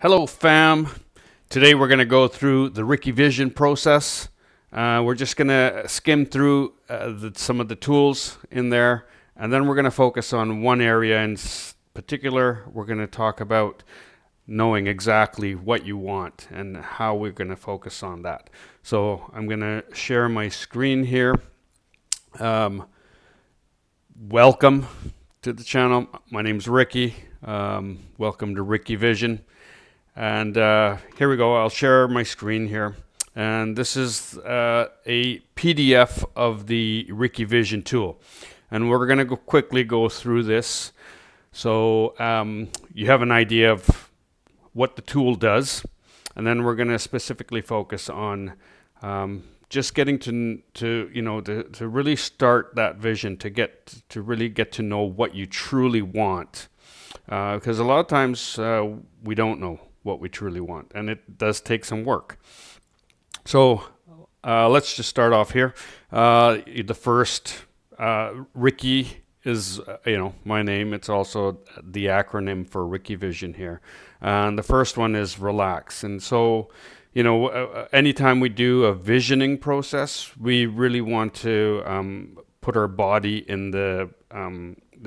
Hello, fam. Today we're going to go through the Ricky Vision process. We're just going to skim through some of the tools in there, and then we're going to focus on one area in particular. We're going to talk about knowing exactly what you want and how we're going to focus on that. So I'm going to share my screen here. Um, Welcome to the channel. My name's Ricky. Welcome to Ricky Vision. And here we go. I'll share my screen here. And this is a PDF of the Ricky Vision tool. And we're going to quickly go through this. So you have an idea of what the tool does. And then we're going to specifically focus on just getting to really start that vision, to really get to know what you truly want. Because a lot of times we don't know what we truly want, and it does take some work. So let's just start off here. The first, Ricky is my name. It's also the acronym for Ricky Vision here, and the first one is relax. And so anytime we do a visioning process, we really want to put our body in the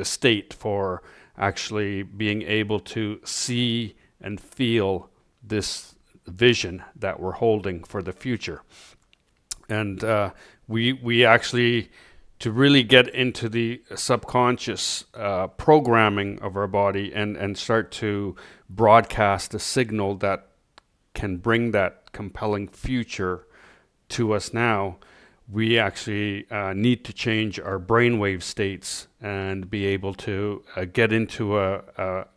state for actually being able to see and feel this vision that we're holding for the future. And we actually, to really get into the subconscious programming of our body and start to broadcast a signal that can bring that compelling future to us now, we actually need to change our brainwave states and be able to get into a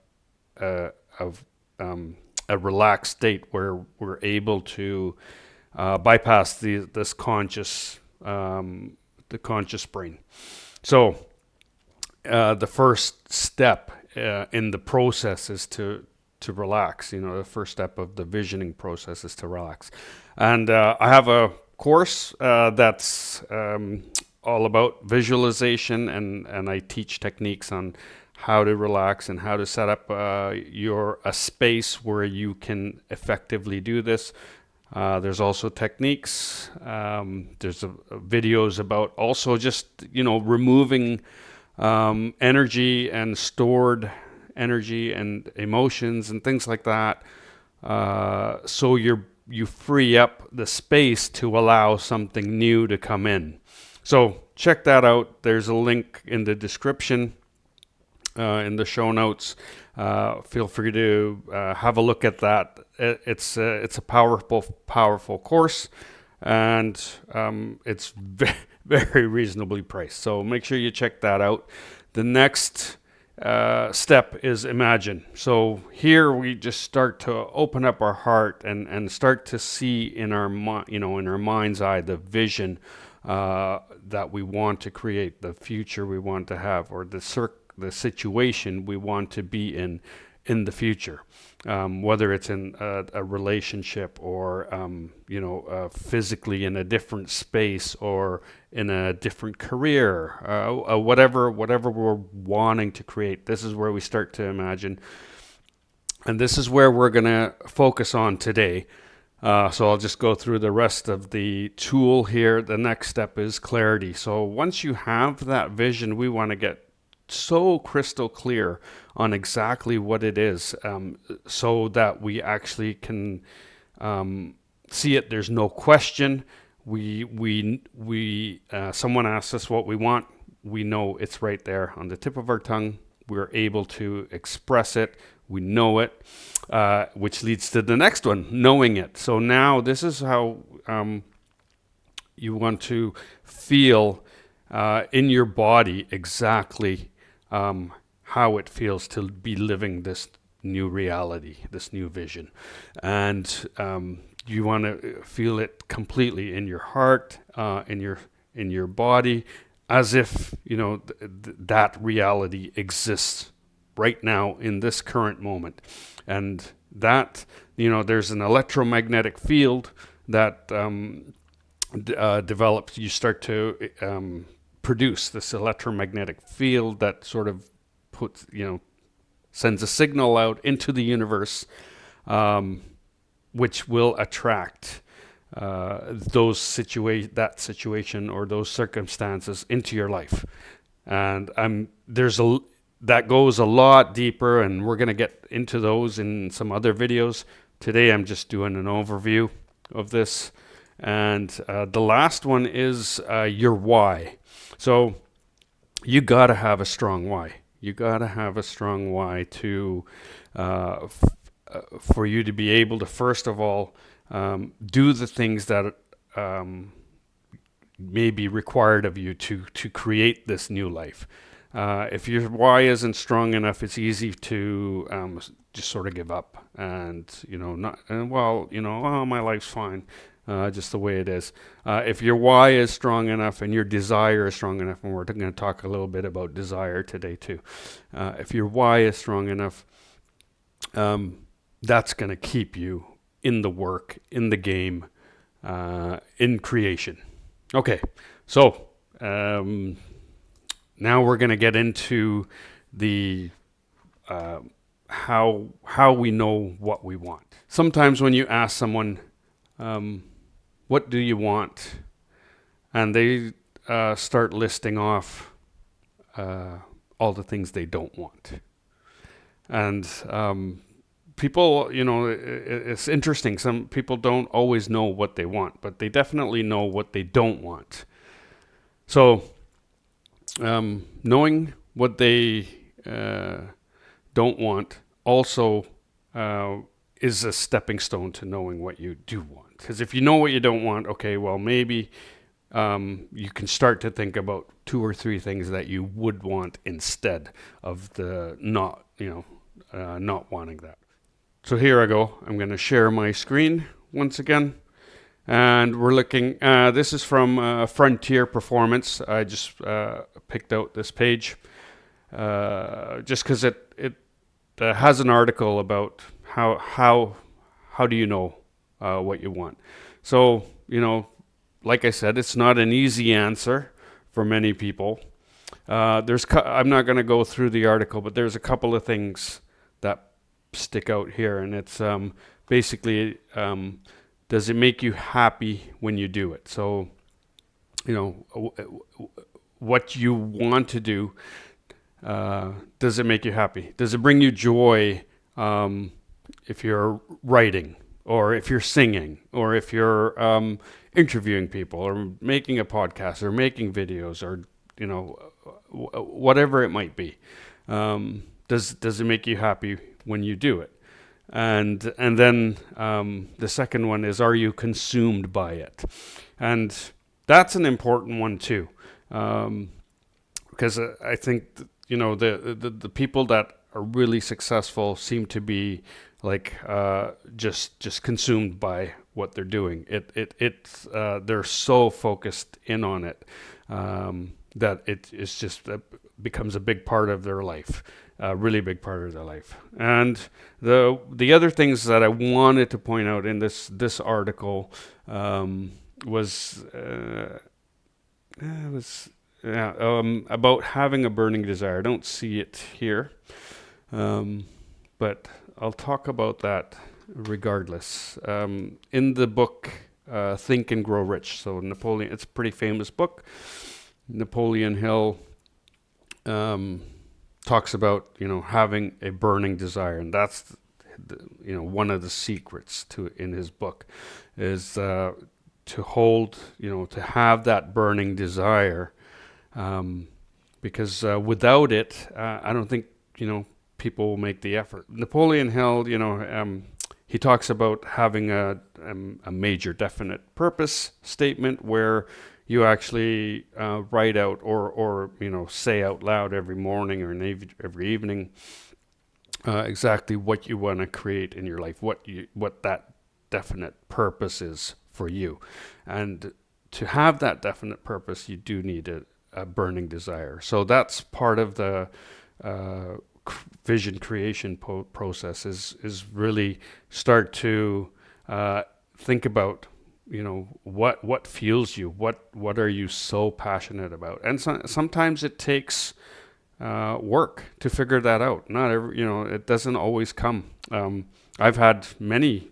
relaxed state where we're able to bypass this conscious the conscious brain. So the first step in the process is to relax. The first step of the visioning process is to relax. And I have a course that's all about visualization, and I teach techniques on how to relax and how to set up a space where you can effectively do this. There's also techniques. There's videos about also just removing energy and stored energy and emotions and things like that. So you free up the space to allow something new to come in. So check that out. There's a link in the description, in the show notes. Feel free to have a look at that. It's a powerful course, and it's very reasonably priced. So make sure you check that out. The next step is imagine. So here we just start to open up our heart and start to see in our in our mind's eye the vision that we want to create, the future we want to have, or the situation we want to be in the future, whether it's in a relationship or physically in a different space or in a different career, whatever we're wanting to create. This is where we start to imagine, and this is where we're going to focus on today. So I'll just go through the rest of the tool here. The next step is clarity. So once you have that vision, we want to get so crystal clear on exactly what it is, so that we actually can see it. There's no question. Someone asks us what we want, we know it's right there on the tip of our tongue. We're able to express it. We know it, which leads to the next one, knowing it. So now this is how you want to feel in your body exactly how it feels to be living this new reality, this new vision. And you want to feel it completely in your heart, in your body, as if that reality exists right now in this current moment. And that there's an electromagnetic field that develops. You start to produce this electromagnetic field that sort of sends a signal out into the universe which will attract that situation or those circumstances into your life. And that goes a lot deeper, and we're going to get into those in some other videos. Today I'm just doing an overview of this. And the last one is your why. So you got to have a strong why. You got to have a strong why to for you to be able to, first of all, do the things that may be required of you to create this new life. If your why isn't strong enough, it's easy to just sort of give up and, my life's fine, just the way it is. If your why is strong enough and your desire is strong enough, and we're going to talk a little bit about desire today too. If your why is strong enough, that's going to keep you in the work, in the game, in creation. Okay, so now we're going to get into the how we know what we want. Sometimes when you ask someone, what do you want? And they start listing off all the things they don't want. And people, it's interesting. Some people don't always know what they want, but they definitely know what they don't want. So knowing what they don't want also is a stepping stone to knowing what you do want. Because if you know what you don't want, okay, well, maybe you can start to think about 2 or 3 things that you would want instead of the not wanting that. So here I go. I'm going to share my screen once again. And we're looking, this is from Frontier Performance. I just picked out this page just because it has an article about how do you know what you want. So, like I said, it's not an easy answer for many people. I'm not going to go through the article, but there's a couple of things that stick out here, and it's basically does it make you happy when you do it? So what you want to do, does it make you happy? Does it bring you joy if you're writing, or if you're singing, or if you're interviewing people, or making a podcast, or making videos, or whatever it might be? Does it make you happy when you do it? And then the second one is, are you consumed by it? And that's an important one too, because I think the people that are really successful seem to be like just consumed by what they're doing. They're so focused in on it that it's just becomes a big part of their life. A really big part of their life. And the other things that I wanted to point out in this article was about having a burning desire. I don't see it here, but I'll talk about that regardless. In the book Think and Grow Rich, so Napoleon, it's a pretty famous book. Napoleon Hill talks about having a burning desire, and that's one of the secrets in his book is to hold, to have that burning desire, because without it, I don't think people will make the effort. Napoleon Hill, he talks about having a major definite purpose statement where you actually write out or say out loud every morning or every evening exactly what you want to create in your life, what that definite purpose is for you. And to have that definite purpose, you do need a burning desire. So that's part of the vision creation process is really start to think about what fuels you, what are you so passionate about. And sometimes it takes work to figure that out. Not every, it doesn't always come I've had many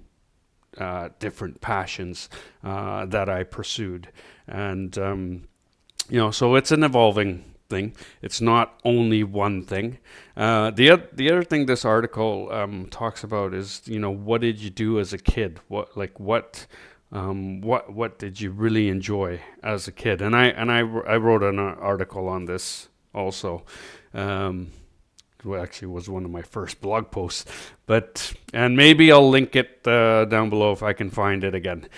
different passions that I pursued, and so it's an evolving thing. It's not only one thing. The other thing this article talks about is, what did you do as a kid? What did you really enjoy as a kid? And I wrote an article on this also. Actually was one of my first blog posts, and maybe I'll link it down below if I can find it again.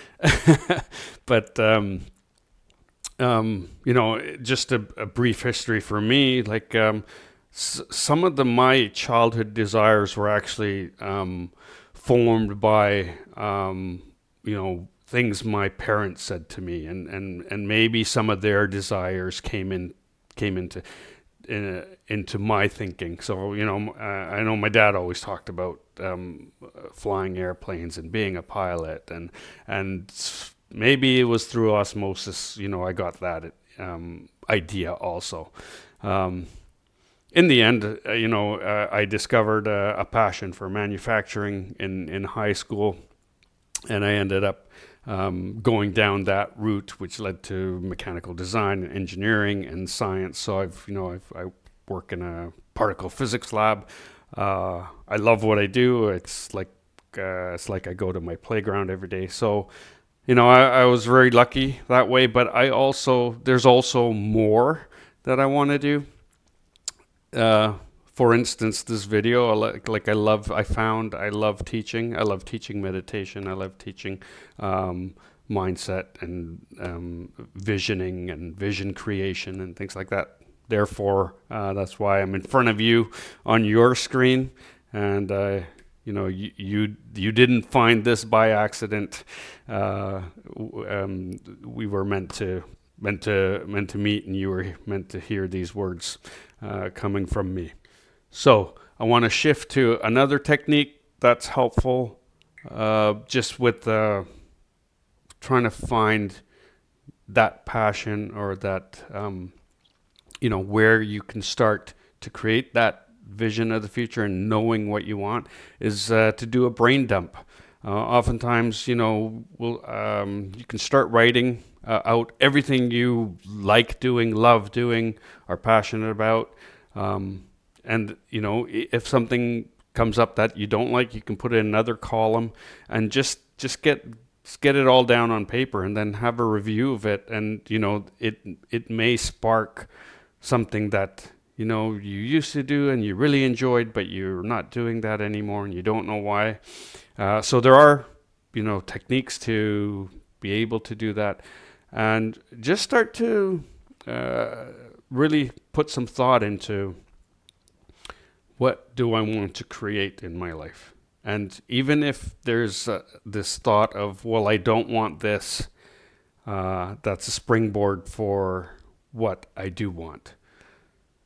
But just a brief history for me. Like some of my childhood desires were actually formed by things my parents said to me, and maybe some of their desires came into my thinking. So I know my dad always talked about flying airplanes and being a pilot, and maybe it was through osmosis. I got that idea also. In the end, I discovered a passion for manufacturing in high school, and I ended up going down that route, which led to mechanical design, engineering, and science. So I work in a particle physics lab. I love what I do. It's like I go to my playground every day. So I was very lucky that way. But there's also more that I want to do. For instance, this video, I love teaching. I love teaching meditation. I love teaching mindset and visioning and vision creation and things like that. Therefore, that's why I'm in front of you on your screen. And you didn't find this by accident. We were meant to meet, and you were meant to hear these words coming from me. So I want to shift to another technique that's helpful, just with trying to find that passion, or that, where you can start to create that vision of the future and knowing what you want, is to do a brain dump. Oftentimes, you can start writing out everything you like doing, love doing, are passionate about. And if something comes up that you don't like, you can put it in another column, and just get it all down on paper, and then have a review of it. And it may spark something that you used to do and you really enjoyed, but you're not doing that anymore, and you don't know why. So there are techniques to be able to do that, and just start to really put some thought into, what do I want to create in my life? And even if there's this thought of, well, I don't want this, that's a springboard for what I do want.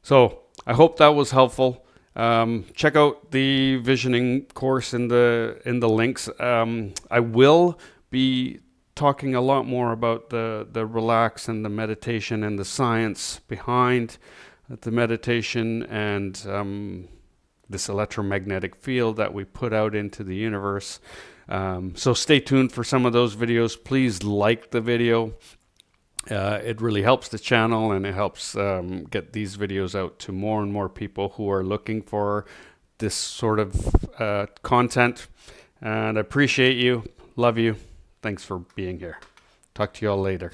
So I hope that was helpful. Check out the visioning course in the links. I will be talking a lot more about the relax and the meditation and the science behind the meditation, and this electromagnetic field that we put out into the universe. So stay tuned for some of those videos. Please like the video. It really helps the channel, and it helps get these videos out to more and more people who are looking for this sort of content. And I appreciate you. Love you. Thanks for being here. Talk to you all later.